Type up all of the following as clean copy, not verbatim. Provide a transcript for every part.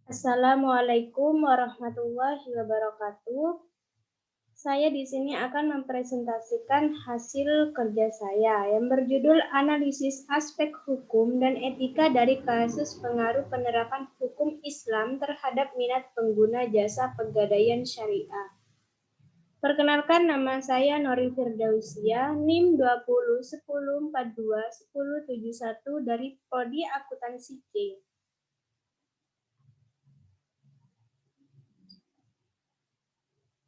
Assalamualaikum warahmatullahi wabarakatuh. Saya di sini akan mempresentasikan hasil kerja saya yang berjudul Analisis Aspek Hukum dan Etika dari Kasus Pengaruh Penerapan Hukum Islam terhadap Minat Pengguna Jasa Pegadaian Syariah. Perkenalkan, nama saya Nori Firdausia, NIM 2010421071 dari Prodi Akuntansi C.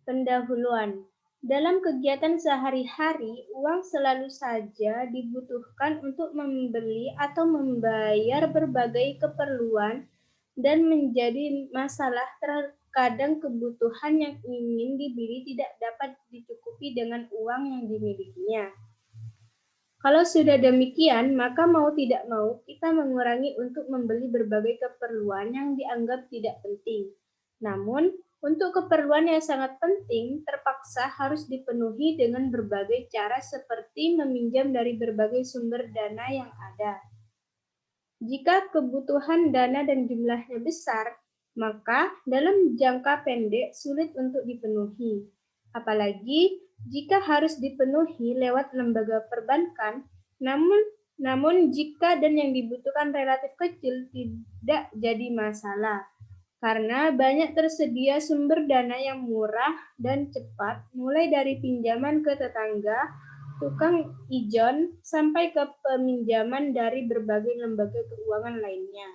Pendahuluan. Dalam kegiatan sehari-hari, uang selalu saja dibutuhkan untuk membeli atau membayar berbagai keperluan dan menjadi masalah terkadang kebutuhan yang ingin dibeli tidak dapat dicukupi dengan uang yang dimilikinya. Kalau sudah demikian, maka mau tidak mau kita mengurangi untuk membeli berbagai keperluan yang dianggap tidak penting. Namun, untuk keperluan yang sangat penting, terpaksa harus dipenuhi dengan berbagai cara seperti meminjam dari berbagai sumber dana yang ada. Jika kebutuhan dana dan jumlahnya besar, maka dalam jangka pendek sulit untuk dipenuhi. Apalagi jika harus dipenuhi lewat lembaga perbankan, namun jika dan yang dibutuhkan relatif kecil tidak jadi masalah. Karena banyak tersedia sumber dana yang murah dan cepat, mulai dari pinjaman ke tetangga, tukang ijon, sampai ke peminjaman dari berbagai lembaga keuangan lainnya.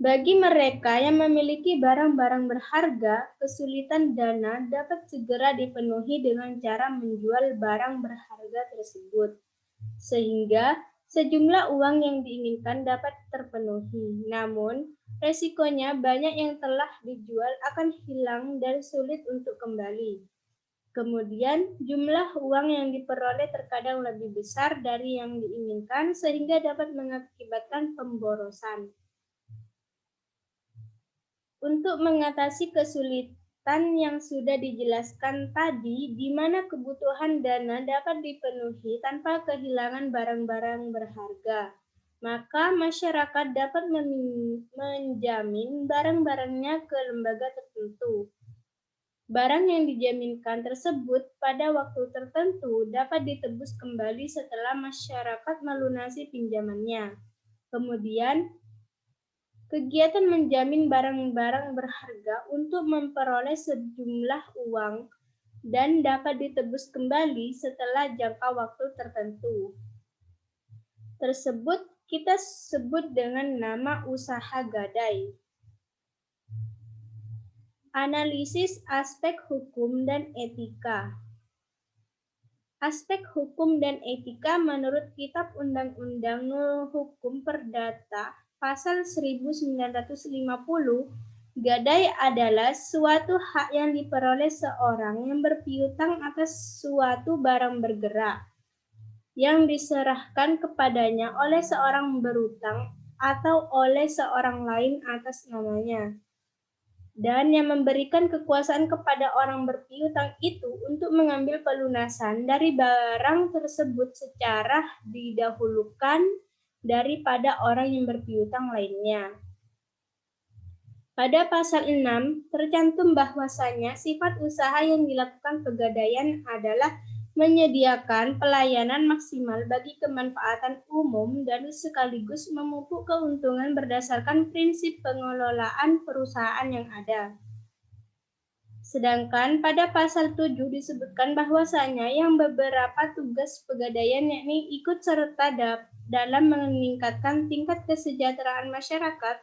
Bagi mereka yang memiliki barang-barang berharga, kesulitan dana dapat segera dipenuhi dengan cara menjual barang berharga tersebut, sehingga sejumlah uang yang diinginkan dapat terpenuhi. Namun, resikonya banyak yang telah dijual akan hilang dan sulit untuk kembali. Kemudian, jumlah uang yang diperoleh terkadang lebih besar dari yang diinginkan sehingga dapat mengakibatkan pemborosan. Untuk mengatasi kesulitan yang sudah dijelaskan tadi, di mana kebutuhan dana dapat dipenuhi tanpa kehilangan barang-barang berharga, maka masyarakat dapat menjamin barang-barangnya ke lembaga tertentu. Barang yang dijaminkan tersebut pada waktu tertentu dapat ditebus kembali setelah masyarakat melunasi pinjamannya. Kemudian, kegiatan menjamin barang-barang berharga untuk memperoleh sejumlah uang dan dapat ditebus kembali setelah jangka waktu tertentu. Tersebut kita sebut dengan nama usaha gadai. Analisis aspek hukum dan etika. Aspek hukum dan etika menurut Kitab Undang-Undang Hukum Perdata Pasal 1950, gadai adalah suatu hak yang diperoleh seorang yang berpiutang atas suatu barang bergerak yang diserahkan kepadanya oleh seorang berutang atau oleh seorang lain atas namanya, dan yang memberikan kekuasaan kepada orang berpiutang itu untuk mengambil pelunasan dari barang tersebut secara didahulukan daripada orang yang berpiutang lainnya. Pada pasal 6 tercantum bahwasanya sifat usaha yang dilakukan pegadaian adalah menyediakan pelayanan maksimal bagi kemanfaatan umum dan sekaligus memupuk keuntungan berdasarkan prinsip pengelolaan perusahaan yang ada. Sedangkan pada pasal 7 disebutkan bahwasanya yang beberapa tugas pegadaian yakni ikut serta dalam meningkatkan tingkat kesejahteraan masyarakat,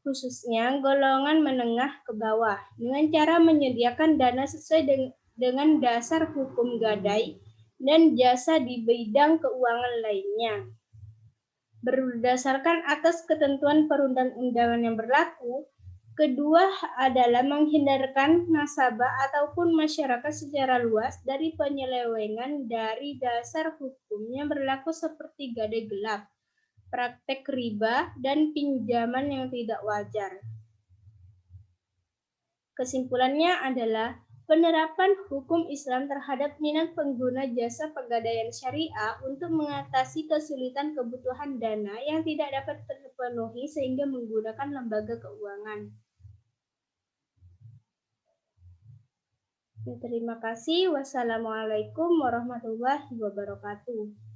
khususnya golongan menengah ke bawah, dengan cara menyediakan dana sesuai dengan dasar hukum gadai dan jasa di bidang keuangan lainnya. Berdasarkan atas ketentuan perundang-undangan yang berlaku, kedua adalah menghindarkan nasabah ataupun masyarakat secara luas dari penyelewengan dari dasar hukum yang berlaku seperti gadai gelap, praktek riba, dan pinjaman yang tidak wajar. Kesimpulannya adalah penerapan hukum Islam terhadap minat pengguna jasa pegadaian syariah untuk mengatasi kesulitan kebutuhan dana yang tidak dapat terpenuhi sehingga menggunakan lembaga keuangan. Ya, terima kasih. Wassalamualaikum warahmatullahi wabarakatuh.